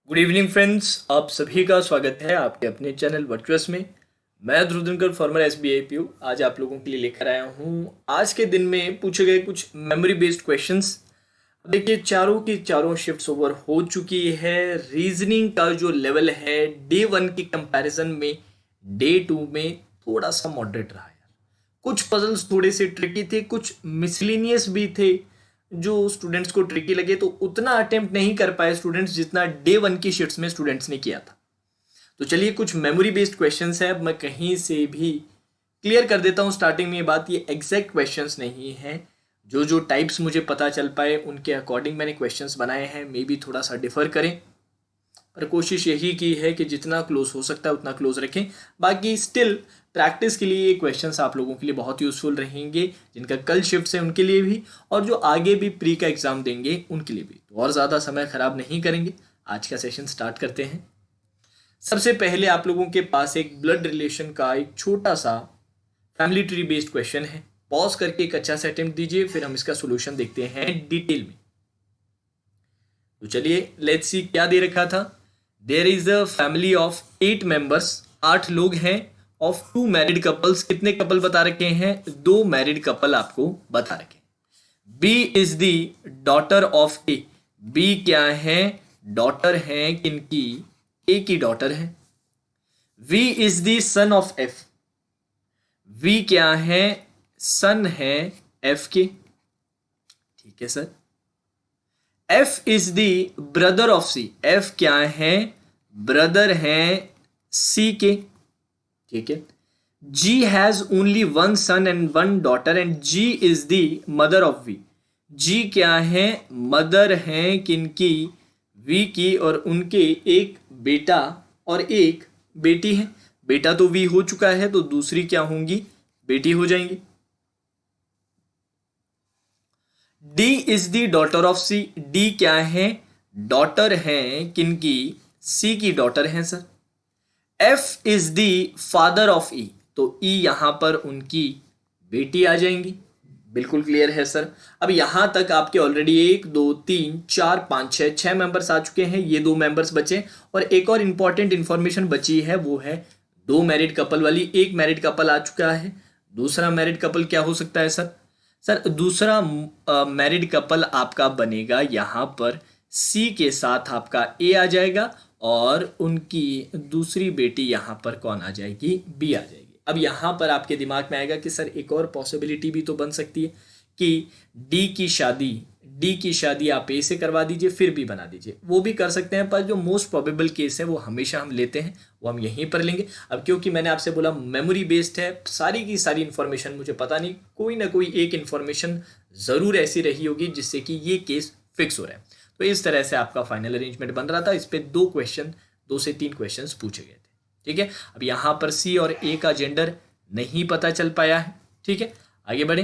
Good evening friends, आप सभी का स्वागत है आपके अपने चैनल वर्चुअस में। मैं ध्रुवधनकर फॉर्मर एसबीआई पीयू आज आप लोगों के लिए लेकर आया हूँ। आज के दिन में पूछे गए कुछ मेमोरी बेस्ड क्वेश्चंस। देखिए, चारों की चारों शिफ्ट्स ओवर हो चुकी है। रीजनिंग का जो लेवल है डे 1 की कंपैरिजन में डे 2 में थोड़ा सा मॉडरेट रहा है। कुछ पजल्स थोड़े से ट्रिकी थे, कुछ मिसलिनियस भी थे जो स्टूडेंट्स को ट्रिकी लगे, तो उतना अटेम्प्ट नहीं कर पाए स्टूडेंट्स जितना डे 1 की शिफ्ट्स में स्टूडेंट्स ने किया था। तो चलिए, कुछ मेमोरी बेस्ड क्वेश्चंस है। अब मैं कहीं से भी क्लियर कर देता हूं स्टार्टिंग में ये बात, ये एग्जैक्ट क्वेश्चंस नहीं है। जो जो टाइप्स मुझे पता चल पाए उनके अकॉर्डिंग मैंने क्वेश्चंस बनाए हैं। मे बी थोड़ा सा डिफर करें, पर कोशिश यही की है कि जितना क्लोज हो सकता है उतना क्लोज रखें। बाकी स्टिल प्रैक्टिस के लिए ये क्वेश्चंस आप लोगों के लिए बहुत यूजफुल रहेंगे, जिनका कल शिफ्ट है उनके लिए भी, और जो आगे भी प्री का एग्जाम देंगे उनके लिए भी। तो और ज़्यादा समय खराब नहीं करेंगे, आज का सेशन स्टार्ट करते हैं। सबसे पहले आप लोगों के पास एक ब्लड रिलेशन का एक छोटा सा फैमिली ट्री बेस्ड क्वेश्चन है। पॉज करके एक अच्छा सा अटेम्प्ट दीजिए, फिर हम इसका सोल्यूशन देखते हैं डिटेल में। तो चलिए, लेट्स सी क्या दे रखा था। There is a family of 8 members, 8 लोग हैं, ऑफ 2 मैरिड कपल्स। कितने कपल बता रखे हैं? 2 मैरिड कपल आपको बता रखे। B is the daughter of A. B क्या है? डॉटर है किनकी? ए की डॉटर है। V is the son of F. V क्या है? सन है एफ के। ठीक है sir. F is the brother of C. F क्या है? ब्रदर है सी के। ठीक है। G has only one son and one daughter and G is the mother of V. G क्या है? मदर है किनकी? वी की, और उनके एक बेटा और एक बेटी है। बेटा तो वी हो चुका है, तो दूसरी क्या होंगी? बेटी हो जाएंगी। D is the daughter of C. D क्या है? डॉटर है किनकी? सी की डॉटर है sir. F is the father of E, तो ई यहां पर उनकी बेटी आ जाएंगी। बिल्कुल क्लियर है सर। अब यहां तक आपके ऑलरेडी 1 2 3 4 5 6 मेंबर्स आ चुके हैं। ये 2 मेंबर्स बचे, और एक और इंपॉर्टेंट इंफॉर्मेशन बची है, वो है 2 मैरिड कपल वाली। एक मैरिड कपल आ चुका है, दूसरा मैरिड कपल क्या हो सकता है सर? सर, दूसरा मैरिड कपल आपका बनेगा यहां पर सी के साथ, आपका ए आ जाएगा, और उनकी दूसरी बेटी यहां पर कौन आ जाएगी? बी आ जाएगी। अब यहां पर आपके दिमाग में आएगा कि सर एक और पॉसिबिलिटी भी तो बन सकती है कि डी की शादी आप ए से करवा दीजिए, फिर भी बना दीजिए। वो भी कर सकते हैं, पर जो मोस्ट प्रोबेबल केस है वो हमेशा हम लेते हैं, वो हम यहीं पर लेंगे। अब क्योंकि मैंने आपसे बोला मेमोरी बेस्ड है, सारी की सारी इन्फॉर्मेशन मुझे पता नहीं, कोई ना कोई एक इन्फॉर्मेशन ज़रूर ऐसी रही होगी जिससे कि ये केस फिक्स हो रहा है। तो इस तरह से आपका फाइनल अरेंजमेंट बन रहा था। इस पे 2 से 3 क्वेश्चन पूछे गए थे। ठीक है। अब यहां पर सी और ए का जेंडर नहीं पता चल पाया है। ठीक है, आगे बढ़े।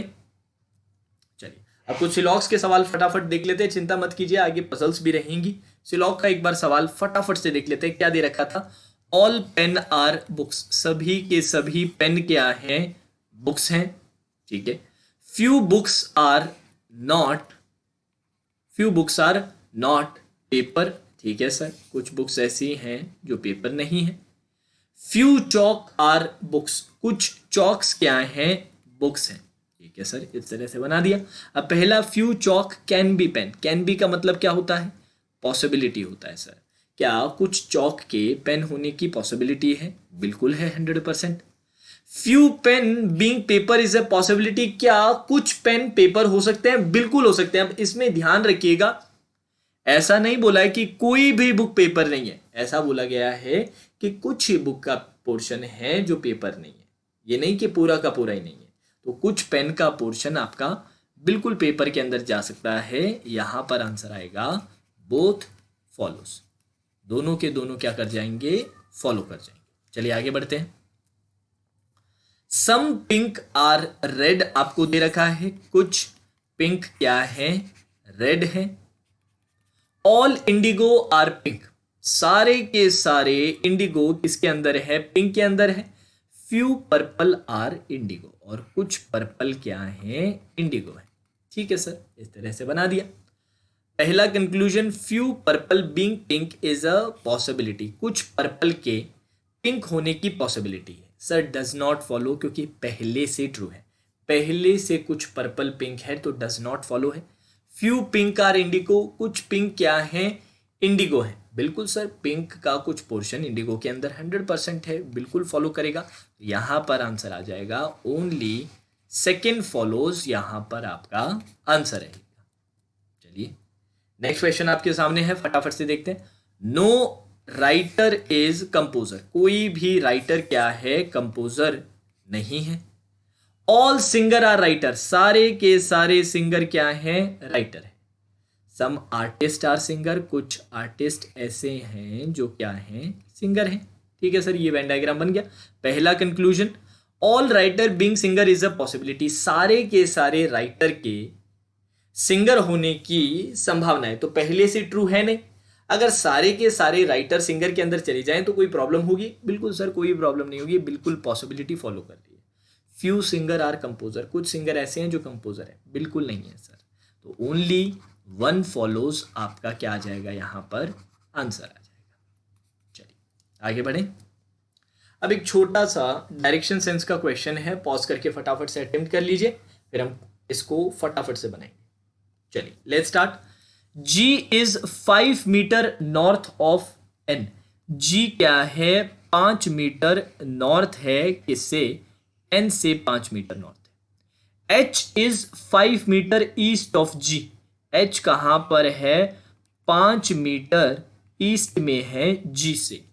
चलिए, अब कुछ सिलॉक्स के सवाल फटाफट देख लेते हैं। चिंता मत कीजिए, आगे पजल्स भी रहेंगी। सिलॉक का एक बार सवाल फटाफट से देख लेते हैं। क्या दे रखा था? All pen are books. सभी के सभी पेन क्या है? बुक्स हैं। ठीक है। Few books are not few books are not paper. ठीक है सर, कुछ बुक्स ऐसी हैं जो पेपर नहीं है। Few chalk are books. कुछ चौक्स क्या हैं? बुक्स हैं। ठीक है सर, इस तरह से बना दिया। अब पहला, few chalk can be pen. Can be का मतलब क्या होता है? पॉसिबिलिटी होता है सर। क्या कुछ चौक के पेन होने की पॉसिबिलिटी है? बिल्कुल है, 100%। Few pen being paper is a possibility. क्या कुछ पेन पेपर हो सकते हैं? बिल्कुल हो सकते हैं। अब इसमें ध्यान रखिएगा, ऐसा नहीं बोला है कि कोई भी बुक पेपर नहीं है। ऐसा बोला गया है कि कुछ ही बुक का पोर्शन है जो पेपर नहीं है। ये नहीं कि पूरा का पूरा ही नहीं है। तो कुछ पेन का पोर्शन आपका बिल्कुल पेपर के अंदर जा सकता है। यहां पर आंसर आएगा बोथ फॉलोस। दोनों के दोनों क्या कर जाएंगे? फॉलो कर जाएंगे। चलिए आगे बढ़ते हैं। सम पिंक आर रेड आपको दे रखा है। कुछ पिंक क्या है? रेड है। All indigo are pink. सारे के सारे इंडिगो किसके अंदर है? पिंक के अंदर है। फ्यू पर्पल आर इंडिगो, और कुछ पर्पल क्या है? इंडिगो है। ठीक है सर, इस तरह से बना दिया। पहला conclusion, few purple being pink is a possibility, कुछ पर्पल के पिंक होने की पॉसिबिलिटी है। सर डज नॉट फॉलो, क्योंकि पहले से ट्रू है, पहले से कुछ पर्पल पिंक है तो डज नॉट फॉलो है। फ्यू पिंक आर इंडिगो, कुछ पिंक क्या है, इंडिगो है। बिल्कुल सर, पिंक का कुछ पोर्शन इंडिगो के अंदर 100% है, बिल्कुल फॉलो करेगा। यहां पर आंसर आ जाएगा ओनली सेकेंड फॉलोज, यहां पर आपका आंसर रहेगा। चलिए नेक्स्ट क्वेश्चन आपके सामने है, फटाफट से देखते हैं। नो राइटर इज कंपोजर, कोई भी राइटर क्या है, कंपोजर नहीं है। ऑल सिंगर आर राइटर, सारे के सारे सिंगर क्या है, राइटर है। सम आर्टिस्ट आर सिंगर, कुछ आर्टिस्ट ऐसे हैं जो क्या हैं, सिंगर हैं। ठीक है सर, ये वेन डायग्राम बन गया। पहला conclusion, all writer being singer is a possibility, सारे के सारे राइटर के सिंगर होने की संभावना है, तो पहले से ट्रू है नहीं। अगर सारे के सारे राइटर सिंगर के अंदर चले जाएं तो कोई प्रॉब्लम होगी, बिल्कुल सर कोई प्रॉब्लम नहीं होगी, बिल्कुल पॉसिबिलिटी फॉलो कर रही है। फ्यू सिंगर आर कंपोजर, कुछ सिंगर ऐसे हैं जो कंपोजर है, बिल्कुल नहीं है सर। तो ओनली वन फॉलोज, आपका क्या आ जाएगा यहां पर, आंसर आ जाएगा। चलिए आगे बढ़े। अब एक छोटा सा डायरेक्शन सेंस का क्वेश्चन है, पॉज करके फटाफट से अटेम्प्ट कर लीजिए, फिर हम इसको फटाफट से बनाएंगे। चलिए let's start. G is 5 metre north of N, G क्या है, 5 मीटर नॉर्थ है, किससे, N से 5 मीटर नॉर्थ है। H is 5 metre east of G, H कहां पर है, 5 मीटर ईस्ट में है G से।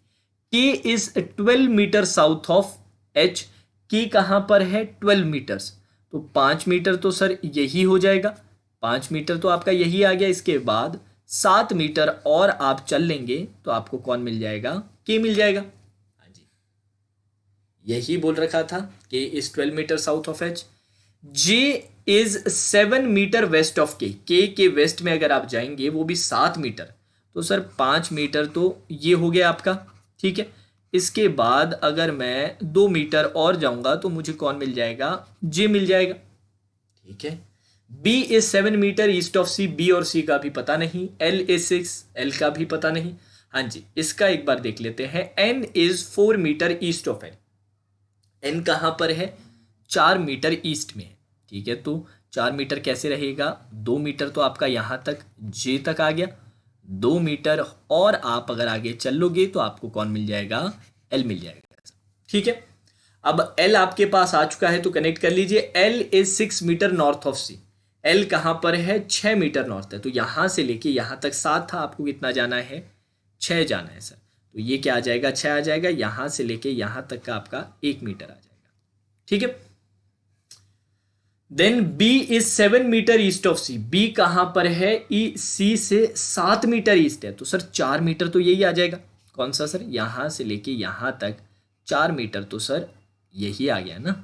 K is 12 metre south of H, K कहां पर है, 12 मीटर्स, तो 5 मीटर तो सर यही हो जाएगा, 5 मीटर तो आपका यही आ गया। इसके बाद 7 मीटर और आप चल लेंगे तो आपको कौन मिल जाएगा, के मिल जाएगा। हाँ जी, यही बोल रखा था, K is 12 metre south of H. J is 7 metre west of K west में अगर आप जाएंगे वो भी 7 मीटर, तो सर 5 मीटर तो ये हो गया आपका। ठीक है, इसके बाद अगर मैं 2 मीटर और जाऊंगा तो मुझे कौन मिल जाएगा, जे मिल जाएगा। ठीक है, B is 7 metre east of C, B और C का भी पता नहीं। L इज 6, L का भी पता नहीं। हाँ जी, इसका एक बार देख लेते हैं। N is 4 metre east of L, N कहां पर है, 4 मीटर ईस्ट में है। ठीक है, तो 4 मीटर कैसे रहेगा, 2 मीटर तो आपका यहां तक J तक आ गया, 2 मीटर और आप अगर आगे चल लोगे तो आपको कौन मिल जाएगा, L मिल जाएगा। ठीक है, अब L आपके पास आ चुका है तो कनेक्ट कर लीजिए। L is 6 metre north of C, L कहां पर है, 6 मीटर नॉर्थ है, तो यहां से लेके यहां तक 7 था, आपको कितना जाना है, 6 जाना है सर। तो ये क्या आ जाएगा, 6 आ जाएगा। यहां से लेके यहां तक का आपका 1 मीटर आ जाएगा। ठीक है, then B is 7 metre east of C, B कहां पर है, C से 7 मीटर ईस्ट है, तो सर 4 मीटर तो यही आ जाएगा। कौन सा सर, यहां से लेके यहां तक 4 मीटर, तो सर यही आ गया ना,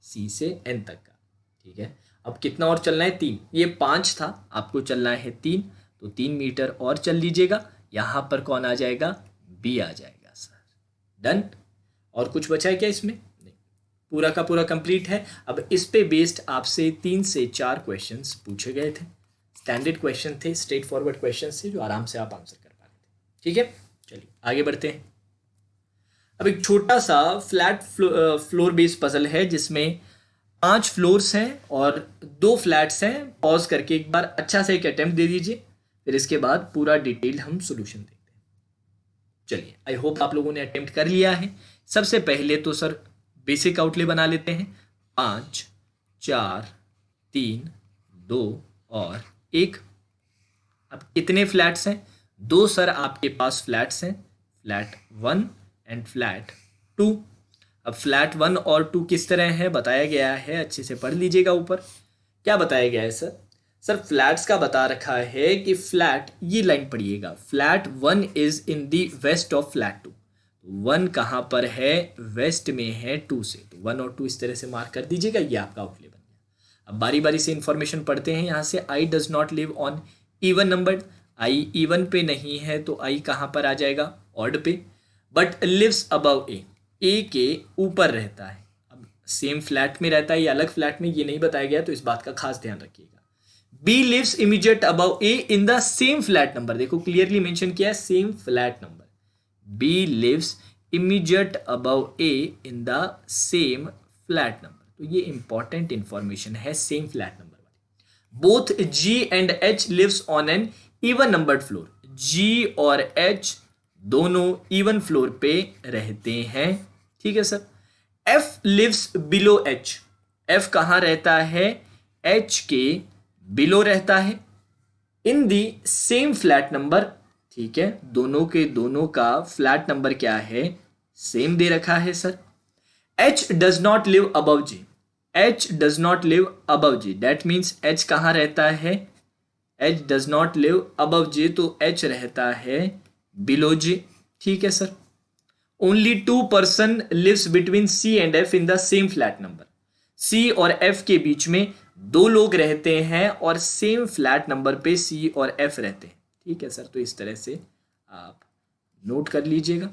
C से N तक का। ठीक है, अब कितना और चलना है, 3, ये 5 था, आपको चलना है 3, तो 3 मीटर और चल लीजिएगा। यहां पर कौन आ जाएगा, B आ जाएगा सर। डन, और कुछ बचा है क्या इसमें, नहीं, पूरा का पूरा कंप्लीट है। अब इस पे बेस्ड आपसे 3 से 4 क्वेश्चंस पूछे गए थे, स्टैंडर्ड क्वेश्चन थे, स्ट्रेट फॉरवर्ड क्वेश्चन थे, जो आराम से आप आंसर कर पा रहे थे। ठीक है, चलिए आगे बढ़ते हैं। अब एक छोटा सा फ्लैट फ्लोर बेस्ड पजल है, जिसमें 5 फ्लोर्स हैं और 2 फ्लैट्स हैं। पॉज करके एक बार अच्छा से एक अटेम्प्ट दे दीजिए, फिर इसके बाद पूरा डिटेल हम सोल्यूशन देखते हैं। चलिए, आई होप आप लोगों ने अटेम्प्ट कर लिया है। सबसे पहले तो सर बेसिक आउटले बना लेते हैं, 5 4 3 2 और 1। अब कितने फ्लैट्स हैं, 2 सर आपके पास फ्लैट्स हैं, फ्लैट 1 एंड फ्लैट 2। अब फ्लैट 1 और 2 किस तरह है बताया गया है, अच्छे से पढ़ लीजिएगा। ऊपर क्या बताया गया है सर, सर फ्लैट्स का बता रखा है कि फ्लैट, ये लाइन पढ़िएगा, flat 1 is in the west of flat 2, 1 कहां पर है, वेस्ट में है 2 से, तो 1 और 2 इस तरह से मार्क कर दीजिएगा। ये आपका आउटले बन गया। अब बारी बारी से इंफॉर्मेशन पढ़ते हैं। यहाँ से I does not live on even number, I even पे नहीं है तो आई कहां पर आ जाएगा, ऑड पे। बट लिव्स अबव ए के ऊपर रहता है। अब सेम फ्लैट में रहता है या अलग फ्लैट में, ये नहीं बताया गया, तो इस बात का खास ध्यान रखिएगा। B lives immediate above A in the same flat number, देखो क्लियरली मेंशन किया है same flat number, B lives immediate above A in the same flat number, तो ये इंपॉर्टेंट इंफॉर्मेशन है सेम फ्लैट नंबर वाली। Both G and H lives on an even numbered floor, G और H दोनों even floor पे रहते हैं, ठीक है sir. F lives below H, F कहां रहता है, एच के बिलो रहता है, in the same flat number, ठीक है, दोनों के दोनों का फ्लैट नंबर क्या है, सेम दे रखा है sir. H does not live above G, H does not live above G, that means H कहां रहता है, H does not live above J, तो एच रहता है बिलो जे, ठीक है sir. Only 2 person lives between C and F in the same flat number, C और F के बीच में दो लोग रहते हैं और सेम फ्लैट नंबर पे सी और एफ रहते हैं, ठीक है सर। तो इस तरह से आप नोट कर लीजिएगा।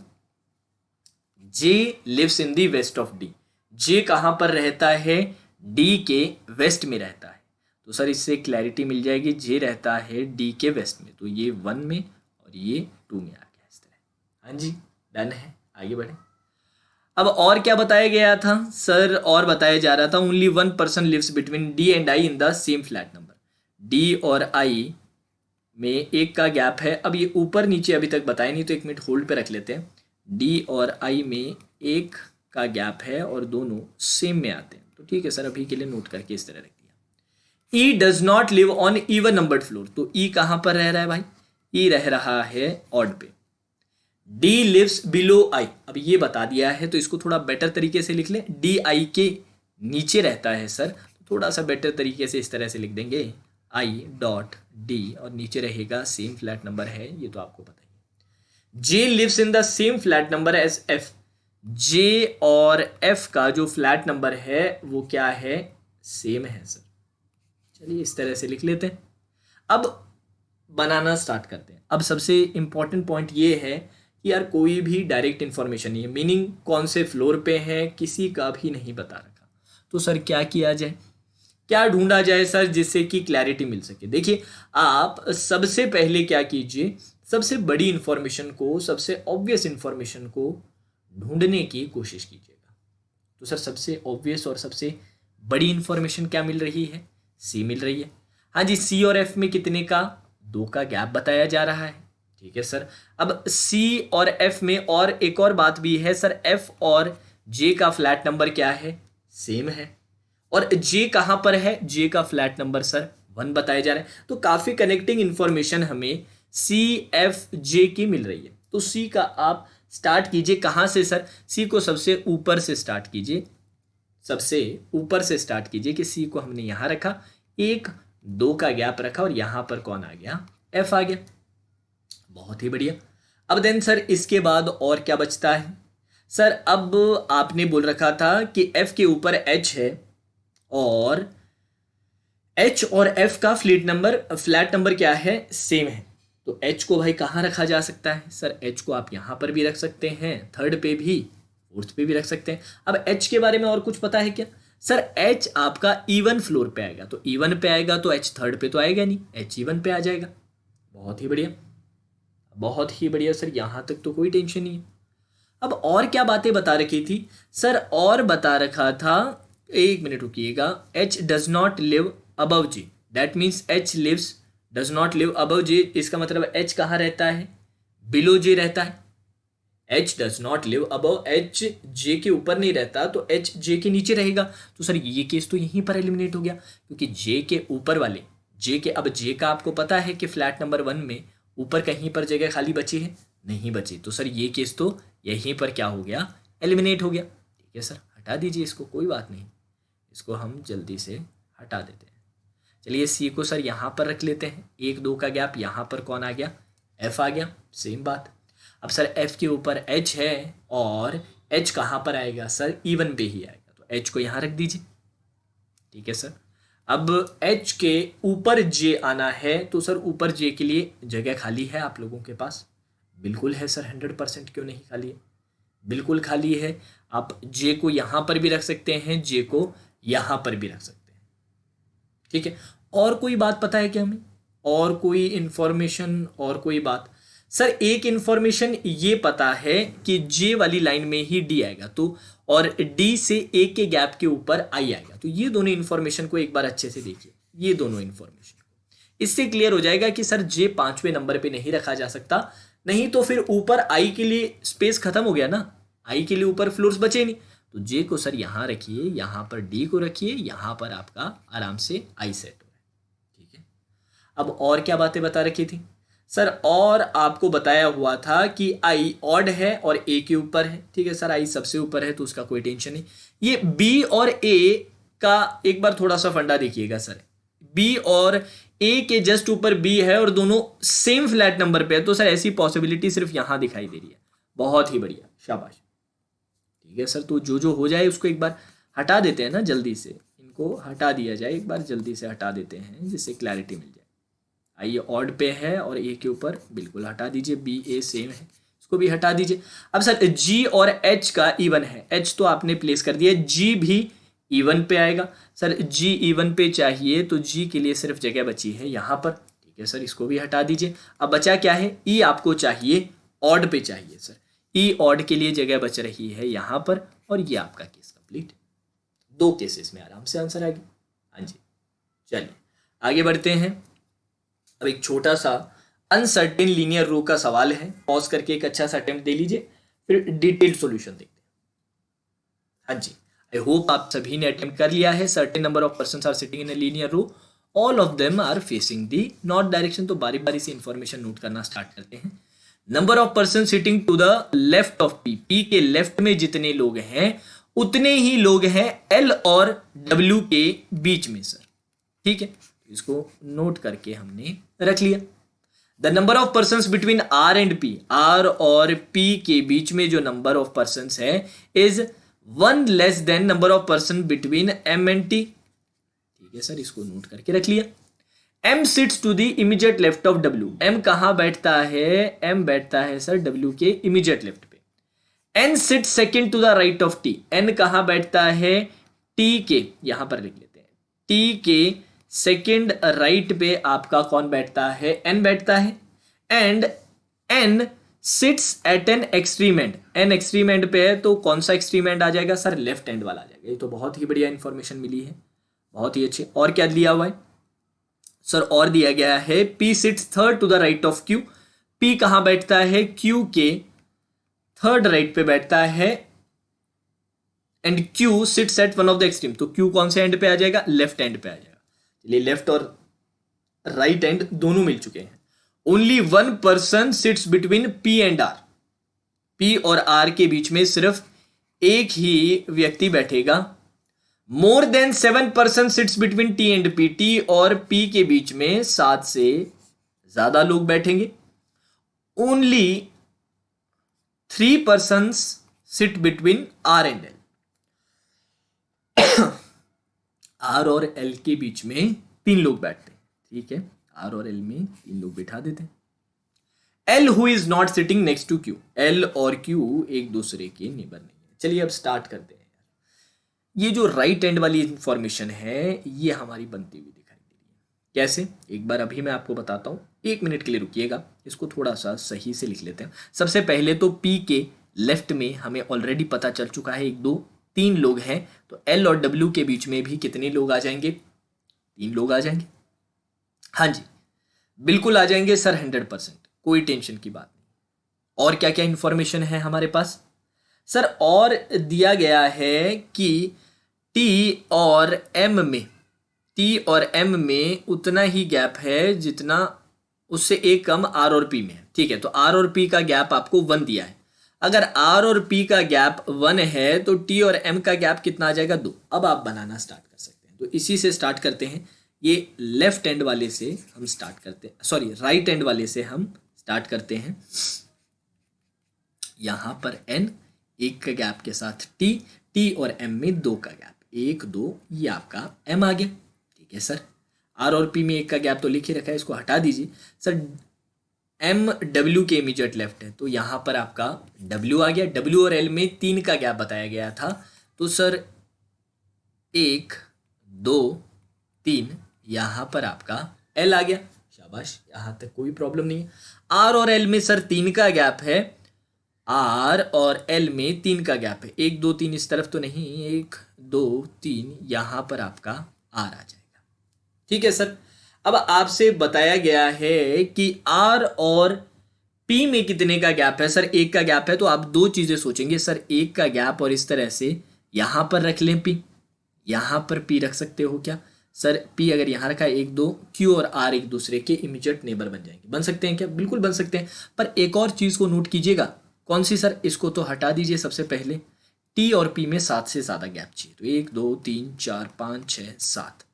J lives in the west of D, J कहां पर रहता है, डी के वेस्ट में रहता है, तो सर इससे क्लैरिटी मिल जाएगी, जे रहता है डी के वेस्ट में, तो ये 1 में और ये 2 में आ गया इस तरह। हाँ जी, डन है, आगे बढ़े। अब और क्या बताया गया था सर, और बताया जा रहा था only 1 person lives between D and I in the same flat number, D और आई में एक का गैप है। अब ये ऊपर नीचे अभी तक बताया नहीं, तो 1 मिनट होल्ड पे रख लेते हैं। डी और आई में एक का गैप है और दोनों सेम में आते हैं, तो ठीक है सर, अभी के लिए नोट करके इस तरह रख दिया। E does not live on even numbered floor, तो ई कहां पर रह रहा है भाई, ई रह रहा है ऑड पे। डी लिव्स बिलो आई, अब ये बता दिया है तो इसको थोड़ा बेटर तरीके से लिख लें, डी आई के नीचे रहता है सर, तो थोड़ा सा बेटर तरीके से इस तरह से लिख देंगे, आई डॉट डी और नीचे रहेगा सेम फ्लैट नंबर है, ये तो आपको पता ही। J lives in the same flat number as F, J और एफ का जो फ्लैट नंबर है वो क्या है, सेम है सर। चलिए इस तरह से लिख लेते हैं। अब बनाना स्टार्ट करते हैं। अब सबसे इंपॉर्टेंट पॉइंट ये है कि यार कोई भी डायरेक्ट इन्फॉर्मेशन नहीं है, मीनिंग कौन से फ्लोर पे है किसी का भी नहीं बता रखा, तो सर क्या किया जाए, क्या ढूंढा जाए सर जिससे कि क्लैरिटी मिल सके। देखिए आप सबसे पहले क्या कीजिए, सबसे बड़ी इंफॉर्मेशन को, सबसे ऑब्वियस इंफॉर्मेशन को ढूंढने की कोशिश कीजिएगा। तो सर सबसे ऑब्वियस और सबसे बड़ी इंफॉर्मेशन क्या मिल रही है, सी मिल रही है। हाँ जी, सी और एफ में कितने का, 2 का गैप बताया जा रहा है, ठीक है सर। अब सी और एफ में और एक और बात भी है सर, एफ और जे का फ्लैट नंबर क्या है, सेम है, और जे कहां पर है, जे का फ्लैट नंबर सर 1 बताया जा रहा है, तो काफी कनेक्टिंग इंफॉर्मेशन हमें सी एफ जे की मिल रही है। तो सी का आप स्टार्ट कीजिए कहां से सर, सी को सबसे ऊपर से स्टार्ट कीजिए, सबसे ऊपर से स्टार्ट कीजिए कि सी को हमने यहां रखा, 1 2 का गैप रखा और यहां पर कौन आ गया, एफ आ गया, बहुत ही बढ़िया। अब देन सर इसके बाद और क्या बचता है सर, अब आपने बोल रखा था कि एफ के ऊपर एच है और एच और एफ का फ्लैट नंबर क्या है, सेम है, तो एच को भाई कहाँ रखा जा सकता है सर, एच को आप यहां पर भी रख सकते हैं, थर्ड पे भी, फोर्थ पे भी रख सकते हैं। अब एच के बारे में और कुछ पता है क्या सर, एच आपका इवन फ्लोर पे आएगा, तो इवन पे आएगा तो एच थर्ड पे तो आएगा नहीं, एच इवन पे आ जाएगा, बहुत ही बढ़िया, बहुत ही बढ़िया सर, यहां तक तो कोई टेंशन नहीं है। अब और क्या बातें बता रखी थी सर, और बता रखा था, 1 मिनट रुकिएगा, H does not live above G, that means H lives does not live above J, इसका मतलब एच कहाँ रहता है, बिलो जे रहता है। H does not live above, H J के ऊपर नहीं रहता तो एच जे के नीचे रहेगा, तो सर ये केस तो यहीं पर एलिमिनेट हो गया, क्योंकि जे के ऊपर वाले, जे के, अब जे का आपको पता है कि फ्लैट नंबर 1 में ऊपर कहीं पर जगह खाली बची है, नहीं बची, तो सर ये केस तो यहीं पर क्या हो गया, एलिमिनेट हो गया, ठीक है सर। हटा दीजिए इसको, कोई बात नहीं, इसको हम जल्दी से हटा देते हैं। चलिए सी को सर यहाँ पर रख लेते हैं, 1 2 का गैप, यहाँ पर कौन आ गया, एफ आ गया, सेम बात। अब सर एफ के ऊपर एच है और एच कहाँ पर आएगा सर, इवन पे ही आएगा, तो एच को यहाँ रख दीजिए, ठीक है सर। अब एच के ऊपर जे आना है, तो सर ऊपर जे के लिए जगह खाली है आप लोगों के पास, बिल्कुल है सर, 100% क्यों नहीं खाली है, बिल्कुल खाली है। आप जे को यहाँ पर भी रख सकते हैं, जे को यहाँ पर भी रख सकते हैं, ठीक है। और कोई बात पता है क्या हमें, और कोई इंफॉर्मेशन, और कोई बात? सर एक इंफॉर्मेशन ये पता है कि जे वाली लाइन में ही डी आएगा, तो और डी से ए के गैप के ऊपर आई आएगा। तो ये दोनों इंफॉर्मेशन को एक बार अच्छे से देखिए, ये दोनों इंफॉर्मेशन, इससे क्लियर हो जाएगा कि सर जे 5वें नंबर पे नहीं रखा जा सकता, नहीं तो फिर ऊपर आई के लिए स्पेस खत्म हो गया ना, आई के लिए ऊपर फ्लोर्स बचे नहीं। तो जे को सर यहाँ रखिए, यहाँ पर डी को रखिए, यहाँ पर आपका आराम से आई सेट हो रहा है। ठीक है, अब और क्या बातें बता रखी थी सर? और आपको बताया हुआ था कि आई ऑड है और ए के ऊपर है। ठीक है सर, आई सबसे ऊपर है तो उसका कोई टेंशन नहीं। ये बी और ए का एक बार थोड़ा सा फंडा देखिएगा सर, बी और ए के जस्ट ऊपर बी है और दोनों सेम फ्लैट नंबर पे है, तो सर ऐसी पॉसिबिलिटी सिर्फ यहां दिखाई दे रही है। बहुत ही बढ़िया, शाबाश। ठीक है सर, तो जो हो जाए उसको एक बार हटा देते हैं ना, जल्दी से इनको हटा दिया जाए, एक बार जल्दी से हटा देते हैं जिससे क्लैरिटी मिल जाए। आइए, ऑड पे है और ए के ऊपर बिल्कुल हटा दीजिए, बी ए सेम है, इसको भी हटा दीजिए। अब सर जी और एच का इवन है, एच तो आपने प्लेस कर दिया, जी भी इवन पे आएगा। सर जी इवन पे चाहिए तो जी के लिए सिर्फ जगह बची है यहाँ पर। ठीक है सर, इसको भी हटा दीजिए। अब बचा क्या है, ई आपको चाहिए, ऑड पे चाहिए सर, ई ऑड के लिए जगह बच रही है यहाँ पर, और ये आपका केस कंप्लीट। 2 केसेस में आराम से आंसर आ गया। हाँ जी, चलिए आगे बढ़ते हैं। अब एक छोटा सा अनसर्टेन लीनियर रो का सवाल है, पॉज करके एक अच्छा सा अटेम्प्ट दे लीजिए, फिर डिटेल्ड सॉल्यूशन देखते हैं। हाँ जी, आई होप आप सभी ने अटेम्प्ट कर लिया है। Certain number of persons are sitting in a linear row, all of them are facing the north direction. तो बारी बारी से इंफॉर्मेशन नोट करना स्टार्ट करते हैं। Number of person sitting to the left of P, P के left में जितने लोग हैं उतने ही लोग हैं एल और डब्ल्यू के बीच में सर। ठीक है, इसको नोट करके हमने रख लिया। The number of person between R and P, R और पी के बीच में जो नंबर ऑफ पर्सन है is 1 less than number of person between M and T. ठीक है सर, इसको नोट करके रख लिया। M sits to the immediate left of W, M कहां बैठता है, एम बैठता है सर डब्ल्यू के इमीडिएट लेफ्ट पे। N sits second to the right of T, N कहां बैठता है, टी के, यहां पर लिख लेते हैं, टी के सेकेंड राइट पे आपका कौन बैठता है, एन बैठता है। And N sits at an extreme end, N extreme end पे है तो कौन सा एक्सट्रीम एंड आ जाएगा सर, लेफ्ट एंड वाला आ जाएगा। ये तो बहुत ही बढ़िया इंफॉर्मेशन मिली है, बहुत ही अच्छे। और क्या दिया हुआ है सर, और दिया गया है P sits third to the right of Q, P कहां बैठता है, क्यू के थर्ड राइट पे बैठता है। And Q seats eight one of the extreme, तो क्यू कौन से एंड पे आ जाएगा, लेफ्ट एंड पे आ जाएगा। चलिए, लेफ्ट और राइट एंड दोनों मिल चुके हैं। Only 1 person sits between P and R, P और आर के बीच में सिर्फ एक ही व्यक्ति बैठेगा। More than 7 person sits between T and P, T और पी के बीच में 7 से ज्यादा लोग बैठेंगे। Only 3 person sit between R and L, R और एल के बीच में 3 लोग बैठते हैं। ठीक है, आर और एल में 3 लोग बिठा देते हैं। L who is not sitting next to Q, L और क्यू एक दूसरे के नेबर नहीं है। चलिए अब स्टार्ट करते हैं। ये जो राइट एंड वाली इंफॉर्मेशन है ये हमारी बनती हुई दिखाई दे रही है। कैसे, एक बार अभी मैं आपको बताता हूँ, 1 मिनट के लिए रुकिएगा, इसको थोड़ा सा सही से लिख लेते हैं। सबसे पहले तो पी के लेफ्ट में हमें ऑलरेडी पता चल चुका है 1 2 3 लोग हैं, तो एल और डब्ल्यू के बीच में भी कितने लोग आ जाएंगे, 3 लोग आ जाएंगे। हाँ जी, बिल्कुल आ जाएंगे सर, 100%, कोई टेंशन की बात नहीं। और क्या क्या इंफॉर्मेशन है हमारे पास सर, और दिया गया है कि टी और एम में, टी और एम में उतना ही गैप है जितना उससे एक कम आर और पी में है। ठीक है, तो आर और पी का गैप आपको 1 दिया है। अगर आर और पी का गैप 1 है तो टी और एम का गैप कितना आ जाएगा, 2। अब आप बनाना स्टार्ट कर सकते हैं। तो इसी से स्टार्ट करते हैं, ये लेफ्ट एंड वाले से हम स्टार्ट करते हैं, सॉरी राइट एंड वाले से हम स्टार्ट करते हैं। यहां पर एन, 1 का गैप के साथ टी, टी और एम में 2 का गैप, 1 2, ये आपका एम आ गया। ठीक है सर, आर और पी में 1 का गैप तो लिख ही रखा है, इसको हटा दीजिए सर। एम डब्ल्यू के इमीडिएट लेफ्ट है तो यहां पर आपका डब्ल्यू आ गया। डब्ल्यू और एल में 3 का गैप बताया गया था, तो सर 1 2 3 यहाँ पर आपका एल आ गया। शाबाश, यहाँ तक कोई प्रॉब्लम नहीं है। आर और एल में सर 3 का गैप है, आर और एल में 3 का गैप है, 1 2 3 इस तरफ तो नहीं, 1 2 3 यहाँ पर आपका आर आ जाएगा। ठीक है सर। अब आपसे बताया गया है कि आर और पी में कितने का गैप है। सर 1 का गैप है, तो आप दो चीजें सोचेंगे सर, 1 का गैप और इस तरह से यहां पर रख लें पी, यहां पर पी रख सकते हो क्या सर? पी अगर यहां रखा है 1 2, क्यू और आर एक दूसरे के इमीडिएट नेबर बन जाएंगे। बन सकते हैं क्या? बिल्कुल बन सकते हैं। पर एक और चीज को नोट कीजिएगा। कौन सी सर? इसको तो हटा दीजिए सबसे पहले। टी और पी में 7 से ज्यादा गैप चाहिए, तो 1 2 3 4 5 6 7,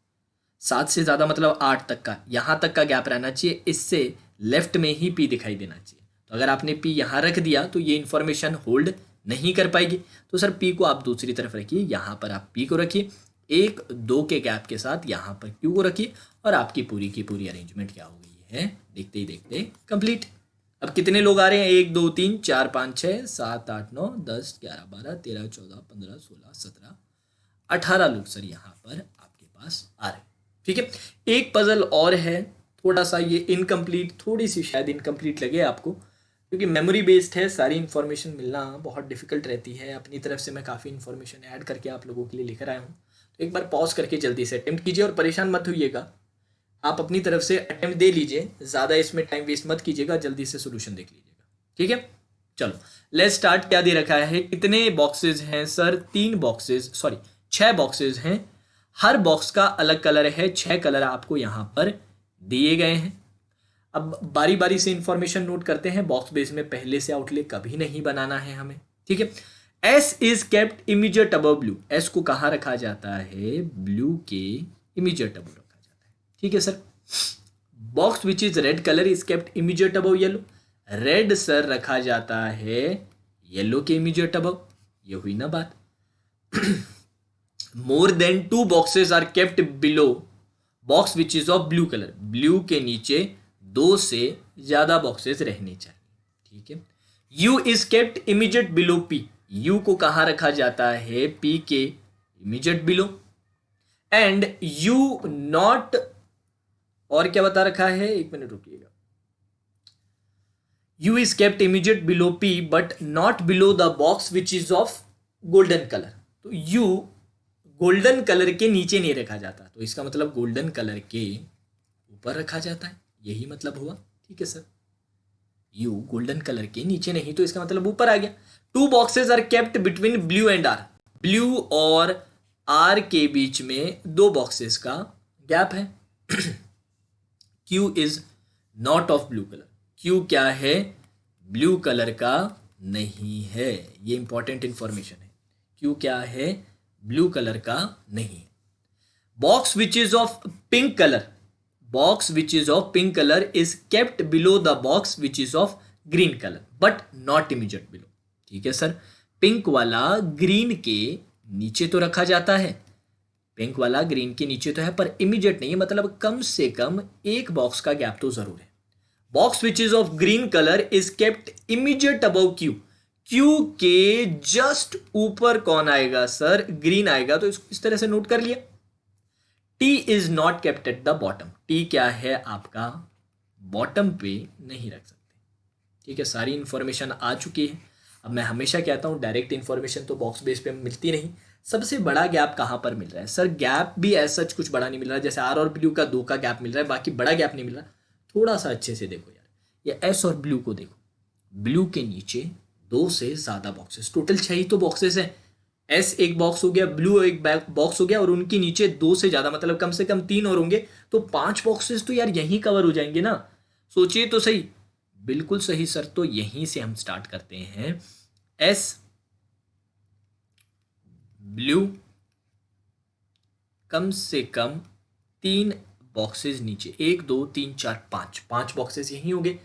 7 से ज्यादा मतलब 8 तक का, यहां तक का गैप रहना चाहिए। इससे लेफ्ट में ही पी दिखाई देना चाहिए। तो अगर आपने पी यहां रख दिया तो ये इंफॉर्मेशन होल्ड नहीं कर पाएगी। तो सर पी को आप दूसरी तरफ रखिए, यहां पर आप पी को रखिए, 1 2 के गैप के साथ यहां पर क्यू को रखिए, और आपकी पूरी की पूरी अरेंजमेंट क्या हो गई है, देखते ही देखते कंप्लीट। अब कितने लोग आ रहे हैं? 1 2 3 4 5 6 7 8 9 10 11 12 13 14 15 16 17 18 लोग सर यहाँ पर आपके पास आ रहे हैं। ठीक है। एक पजल और है, थोड़ा सा ये इनकम्प्लीट, थोड़ी सी शायद इनकम्प्लीट लगे आपको, क्योंकि मेमोरी बेस्ड है, सारी इन्फॉर्मेशन मिलना बहुत डिफिकल्ट रहती है। अपनी तरफ से मैं काफ़ी इन्फॉर्मेशन ऐड करके आप लोगों के लिए लेकर आया हूँ। तो एक बार पॉज करके जल्दी से अटेम्प्ट कीजिए, और परेशान मत होइएगा, आप अपनी तरफ से अटेम्प्ट दे लीजिए, ज़्यादा इसमें टाइम वेस्ट मत कीजिएगा, जल्दी से सोल्यूशन देख लीजिएगा। ठीक है, चलो लेट्स स्टार्ट। क्या दे रखा है? कितने बॉक्सेज हैं सर? 3 बॉक्सेज, सॉरी 6 बॉक्सेज हैं। हर बॉक्स का अलग कलर है, 6 कलर आपको यहाँ पर दिए गए हैं। अब बारी बारी से इंफॉर्मेशन नोट करते हैं। बॉक्स बेस में पहले से आउटले कभी नहीं बनाना है हमें। ठीक है। S is kept immediate above blue. S को कहाँ रखा जाता है? ब्लू के इमीडिएट अबव रखा जाता है। ठीक है sir. Box which is red colour is kept immediate above yellow. Red sir रखा जाता है येलो के इमीडिएट अबव। ये हुई ना बात। More than 2 boxes are kept below box which is of blue colour. Blue के नीचे 2 से ज्यादा बॉक्सेस रहने चाहिए। ठीक है। U is kept immediate below P. U को कहां रखा जाता है? पी के immediate below. And U not, और क्या बता रखा है, 1 मिनट रुकिएगा। U is kept immediate below P but not below the box which is of golden colour. तो यू गोल्डन कलर के नीचे नहीं रखा जाता, तो इसका मतलब गोल्डन कलर के ऊपर रखा जाता है, यही मतलब हुआ। ठीक है सर। यू गोल्डन कलर के नीचे नहीं, तो इसका मतलब ऊपर आ गया। 2 boxes are kept between blue and R. Blue और आर के बीच में 2 बॉक्सेस का गैप है। Q is not of blue colour. Q क्या है? ब्लू कलर का नहीं है। ये इंपॉर्टेंट इंफॉर्मेशन है। क्यू क्या है? ब्लू कलर का नहीं है। Box which is of pink colour. Box which is of pink colour is kept below the box which is of green colour but not immediate below. ठीक है sir. Pink वाला green के नीचे तो रखा जाता है, पिंक वाला ग्रीन के नीचे तो है, पर इमीडिएट नहीं है, मतलब कम से कम एक बॉक्स का गैप तो जरूर है। Box which is of green colour is kept immediate above Q. Q के जस्ट ऊपर कौन आएगा सर? ग्रीन आएगा, तो इसको इस तरह से नोट कर लिया। T is not kept at the bottom. T क्या है आपका? बॉटम पे नहीं रख सकते। ठीक है, सारी इंफॉर्मेशन आ चुकी है। अब मैं हमेशा कहता हूं डायरेक्ट इंफॉर्मेशन तो बॉक्स बेस पे मिलती नहीं। सबसे बड़ा गैप कहां पर मिल रहा है सर? गैप भी ऐसा कुछ बड़ा नहीं मिल रहा, जैसे आर और ब्लू का 2 का गैप मिल रहा है, बाकी बड़ा गैप नहीं मिल रहा। थोड़ा सा अच्छे से देखो यार, ये एस और ब्लू को देखो। ब्लू के नीचे 2 से ज्यादा बॉक्सेस, टोटल 6 ही तो बॉक्सेस हैं। एस एक बॉक्स हो गया, ब्लू एक बॉक्स हो गया, और उनके नीचे 2 से ज्यादा, मतलब कम से कम 3 और होंगे, तो 5 बॉक्सेस तो यार यहीं कवर हो जाएंगे ना। सोचिए तो सही। बिल्कुल सही सर। तो यहीं से हम स्टार्ट करते हैं। एस ब्लू, कम से कम 3 बॉक्सेस नीचे, 1 2 3 4 5 बॉक्सेस यहीं होंगे।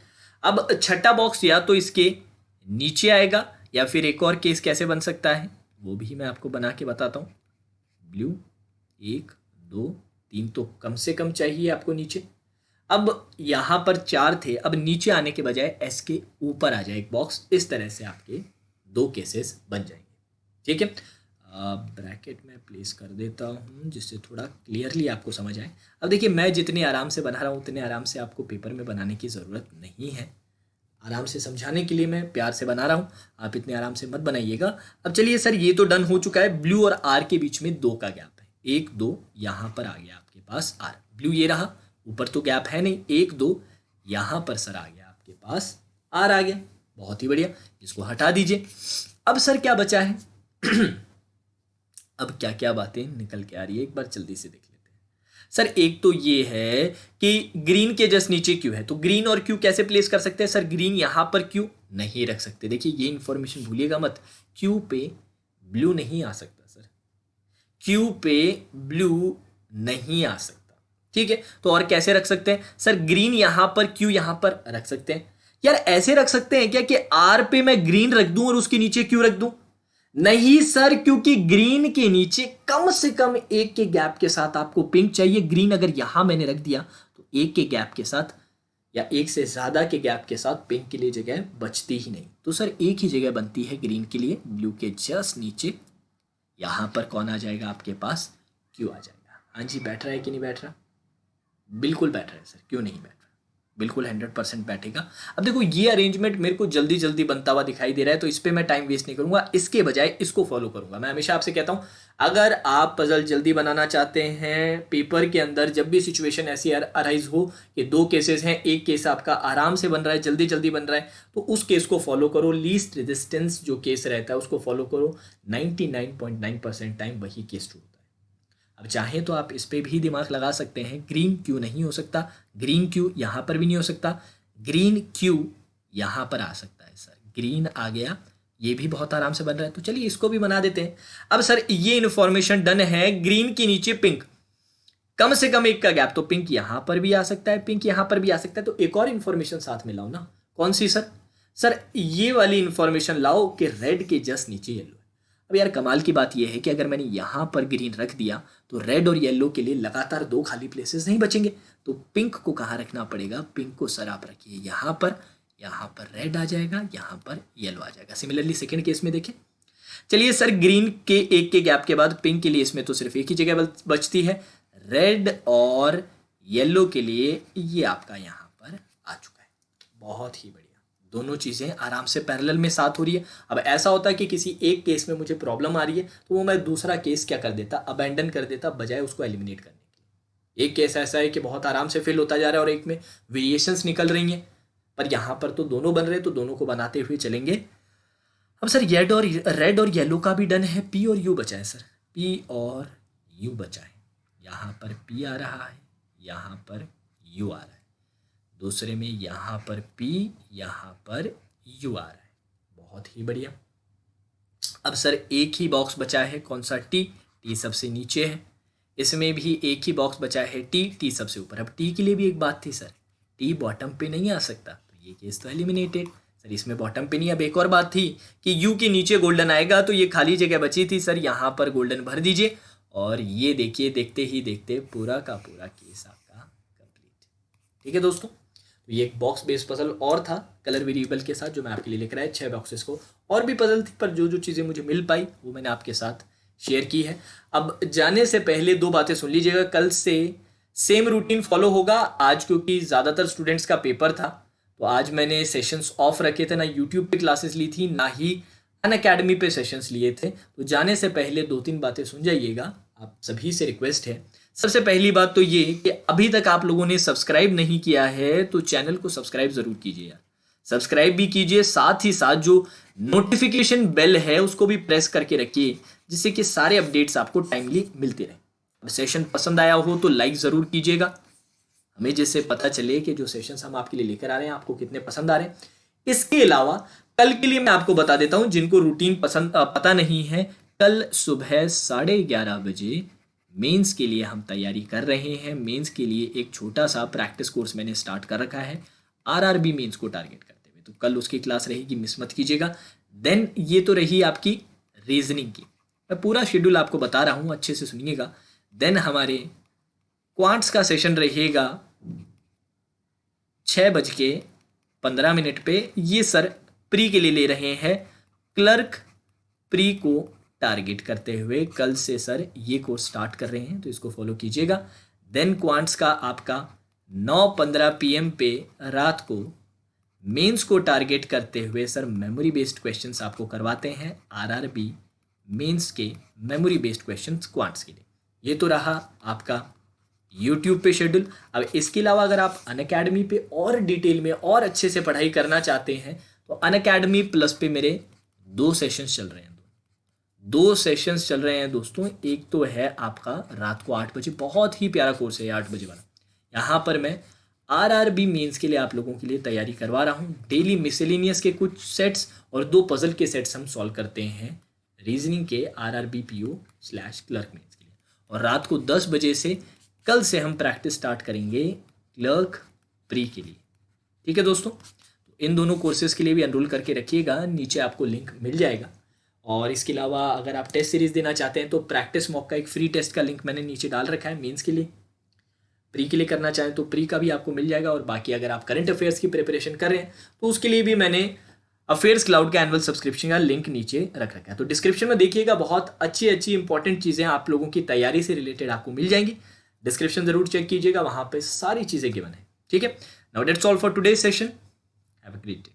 अब छठा बॉक्स या तो इसके नीचे आएगा, या फिर एक और केस कैसे बन सकता है वो भी मैं आपको बना के बताता हूं। ब्लू 1 2 3 तो कम से कम चाहिए आपको नीचे। अब यहां पर 4 थे, अब नीचे आने के बजाय एस के ऊपर आ जाए एक बॉक्स। इस तरह से आपके 2 केसेस बन जाएंगे। ठीक है। ब्रैकेट में प्लेस कर देता हूँ जिससे थोड़ा क्लियरली आपको समझ आए। अब देखिए, मैं जितने आराम से बना रहा हूँ उतने आराम से आपको पेपर में बनाने की ज़रूरत नहीं है। आराम से समझाने के लिए मैं प्यार से बना रहा हूँ, आप इतने आराम से मत बनाइएगा। अब चलिए सर, ये तो डन हो चुका है। ब्लू और आर के बीच में 2 का गैप है, 1 2 यहाँ पर आ गया आपके पास आर। ब्लू ये रहा, ऊपर तो गैप है नहीं, 1 2 यहाँ पर सर आ गया आपके पास आर आ गया। बहुत ही बढ़िया, इसको हटा दीजिए। अब सर क्या बचा है? अब क्या क्या बातें निकल के आ रही है, एक बार जल्दी से देख लेते हैं। सर एक तो ये है कि ग्रीन के जस्ट नीचे क्यू है, तो ग्रीन और क्यू कैसे प्लेस कर सकते हैं? सर ग्रीन यहां पर क्यू नहीं रख सकते। देखिए ये इंफॉर्मेशन भूलिएगा मत, क्यू पे ब्लू नहीं आ सकता सर, क्यू पे ब्लू नहीं आ सकता। ठीक है, तो और कैसे रख सकते हैं? सर ग्रीन यहां पर क्यू यहां पर रख सकते हैं। यार ऐसे रख सकते हैं क्या कि आर पे मैं ग्रीन रख दूं और उसके नीचे क्यू रख दूं? नहीं सर, क्योंकि ग्रीन के नीचे कम से कम 1 के गैप के साथ आपको पिंक चाहिए। ग्रीन अगर यहां मैंने रख दिया तो 1 के गैप के साथ या 1 से ज्यादा के गैप के साथ पिंक के लिए जगह बचती ही नहीं। तो सर एक ही जगह बनती है ग्रीन के लिए, ब्लू के जस्ट नीचे। यहां पर कौन आ जाएगा आपके पास? क्यू आ जाएगा। हाँ जी, बैठ रहा है कि नहीं बैठ रहा? बिल्कुल बैठ रहा है सर, क्यों नहीं बैठ रहा? बिल्कुल 100% बैठेगा। अब देखो ये अरेंजमेंट मेरे को जल्दी जल्दी बनता हुआ दिखाई दे रहा है, तो इस पे मैं टाइम वेस्ट नहीं करूंगा, इसके बजाय इसको फॉलो करूंगा। मैं हमेशा आपसे कहता हूं, अगर आप पजल जल्दी बनाना चाहते हैं, पेपर के अंदर जब भी सिचुएशन ऐसी अराइज हो कि 2 केसेस हैं, एक केस आपका आराम से बन रहा है, जल्दी जल्दी बन रहा है, तो उस केस को फॉलो करो। लीस्ट रेजिस्टेंस जो केस रहता है उसको फॉलो करो। 99.9% टाइम वही केस ट्रू होता है। अब चाहे तो आप इस पे भी दिमाग लगा सकते हैं, ग्रीन क्यू नहीं हो सकता, ग्रीन क्यू यहां पर भी नहीं हो सकता, ग्रीन क्यू यहां पर आ सकता है। सर ग्रीन आ गया, ये भी बहुत आराम से बन रहा है, तो चलिए इसको भी बना देते हैं। अब सर ये इन्फॉर्मेशन डन है, ग्रीन के नीचे पिंक, कम से कम 1 का गैप, तो पिंक यहां पर भी आ सकता है, पिंक यहां पर भी आ सकता है। तो एक और इन्फॉर्मेशन साथ में लाओ ना। कौन सी सर? सर ये वाली इन्फॉर्मेशन लाओ कि रेड के जस्ट नीचे येलो। अब यार कमाल की बात यह है कि अगर मैंने यहां पर ग्रीन रख दिया तो रेड और येलो के लिए लगातार 2 खाली प्लेसेस नहीं बचेंगे। तो पिंक को कहाँ रखना पड़ेगा? पिंक को सर आप रखिए यहां पर रेड आ जाएगा, यहां पर येलो आ जाएगा। सिमिलरली सेकंड केस में देखें। चलिए सर, ग्रीन के 1 के गैप के बाद पिंक के लिए इसमें तो सिर्फ एक ही जगह बचती है, रेड और येलो के लिए ये आपका यहां पर आ चुका है। बहुत ही बढ़िया, दोनों चीज़ें आराम से पैरेलल में साथ हो रही है। अब ऐसा होता है कि किसी एक केस में मुझे प्रॉब्लम आ रही है, तो वो मैं दूसरा केस क्या कर देता? अबैंडन कर देता, बजाय उसको एलिमिनेट करने के। एक केस ऐसा है कि बहुत आराम से फिल होता जा रहा है और एक में वेरिएशंस निकल रही हैं, पर यहाँ पर तो दोनों बन रहे, तो दोनों को बनाते हुए चलेंगे। अब सर रेड और येलो का भी डन है, पी और यू बचा है सर, पी और यू बचा है। यहाँ पर पी आ रहा है, यहाँ पर यू आ रहा है, दूसरे में यहाँ पर P, यहाँ पर U आ रहा है। बहुत ही बढ़िया। अब सर एक ही बॉक्स बचा है, कौन सा? T। T सबसे नीचे है, इसमें भी एक ही बॉक्स बचा है T, T सबसे ऊपर। अब T के लिए भी एक बात थी सर, T बॉटम पे नहीं आ सकता, तो ये केस तो एलिमिनेटेड। सर इसमें बॉटम पे नहीं। अब एक और बात थी कि U के नीचे गोल्डन आएगा, तो ये खाली जगह बची थी सर, यहाँ पर गोल्डन भर दीजिए। और ये देखिए, देखते ही देखते पूरा का पूरा केस आपका कंप्लीट। ठीक है दोस्तों, तो ये एक बॉक्स बेस्ड पजल और था कलर वेरिएबल के साथ, जो मैं आपके लिए लेकर आया 6 बॉक्सेस को। और भी पजल थी, पर जो जो चीज़ें मुझे मिल पाई वो मैंने आपके साथ शेयर की है। अब जाने से पहले 2 बातें सुन लीजिएगा। कल से सेम रूटीन फॉलो होगा। आज क्योंकि ज़्यादातर स्टूडेंट्स का पेपर था, तो आज मैंने सेशंस ऑफ रखे थे, ना यूट्यूब पे क्लासेस ली थी, ना ही अनअकैडमी पे सेशंस लिए थे। तो जाने से पहले 2-3 बातें सुन जाइएगा, आप सभी से रिक्वेस्ट है। सबसे पहली बात तो ये कि अभी तक आप लोगों ने सब्सक्राइब नहीं किया है तो चैनल को सब्सक्राइब जरूर कीजिए यार, सब्सक्राइब भी कीजिए, साथ ही साथ जो नोटिफिकेशन बेल है उसको भी प्रेस करके रखिए, जिससे कि सारे अपडेट्स आपको टाइमली मिलते रहे। अब सेशन पसंद आया हो तो लाइक जरूर कीजिएगा, हमें जिससे पता चले कि जो सेशंस हम आपके लिए लेकर आ रहे हैं आपको कितने पसंद आ रहे हैं। इसके अलावा कल के लिए मैं आपको बता देता हूं, जिनको रूटीन पता नहीं है, कल सुबह 11:30 बजे मेंस के लिए हम तैयारी कर रहे हैं। मेंस के लिए एक छोटा सा प्रैक्टिस कोर्स मैंने स्टार्ट कर रखा है आरआरबी मेंस को टारगेट करते हुए, तो कल उसकी क्लास रहेगी, मिस मत कीजिएगा। देन ये तो रही आपकी रीजनिंग की, मैं पूरा शेड्यूल आपको बता रहा हूँ, अच्छे से सुनिएगा। देन हमारे क्वांट्स का सेशन रहेगा 6:15 पे। ये सर प्री के लिए ले रहे हैं, क्लर्क प्री को टारगेट करते हुए कल से सर ये कोर्स स्टार्ट कर रहे हैं, तो इसको फॉलो कीजिएगा। देन क्वांट्स का आपका 9:15 PM पे रात को मेंस को टारगेट करते हुए सर मेमोरी बेस्ड क्वेश्चंस आपको करवाते हैं, आरआरबी मेंस के मेमोरी बेस्ड क्वेश्चंस क्वांट्स के लिए। ये तो रहा आपका यूट्यूब पे शेड्यूल। अब इसके अलावा अगर आप अनअकैडमी पे और डिटेल में और अच्छे से पढ़ाई करना चाहते हैं तो अनअकैडमी प्लस पे मेरे 2 सेशंस चल रहे हैं। 2 सेशंस चल रहे हैं दोस्तों। एक तो है आपका रात को 8 बजे, बहुत ही प्यारा कोर्स है 8 बजे वाला। यहाँ पर मैं आरआरबी मेंस के लिए आप लोगों के लिए तैयारी करवा रहा हूँ। डेली मिसलेनियस के कुछ सेट्स और 2 पजल के सेट्स हम सॉल्व करते हैं रीजनिंग के आरआरबी पीओ/क्लर्क मेंस के लिए। और रात को 10 बजे से कल से हम प्रैक्टिस स्टार्ट करेंगे क्लर्क प्री के लिए। ठीक है दोस्तों, तो इन दोनों कोर्सेज के लिए भी एनरोल करके रखिएगा, नीचे आपको लिंक मिल जाएगा। और इसके अलावा अगर आप टेस्ट सीरीज देना चाहते हैं तो प्रैक्टिस मॉक का एक फ्री टेस्ट का लिंक मैंने नीचे डाल रखा है मेंस के लिए। प्री के लिए करना चाहें तो प्री का भी आपको मिल जाएगा। और बाकी अगर आप करंट अफेयर्स की प्रिपरेशन कर रहे हैं तो उसके लिए भी मैंने अफेयर्स क्लाउड का एनुअल सब्सक्रिप्शन का लिंक नीचे रख रखा है। तो डिस्क्रिप्शन में देखिएगा, बहुत अच्छी अच्छी इंपॉर्टेंट चीज़ें आप लोगों की तैयारी से रिलेटेड आपको मिल जाएंगी। डिस्क्रिप्शन जरूर चेक कीजिएगा, वहां पे सारी चीज़ें गिवन है। ठीक है, now that's all for today session. Have a great day.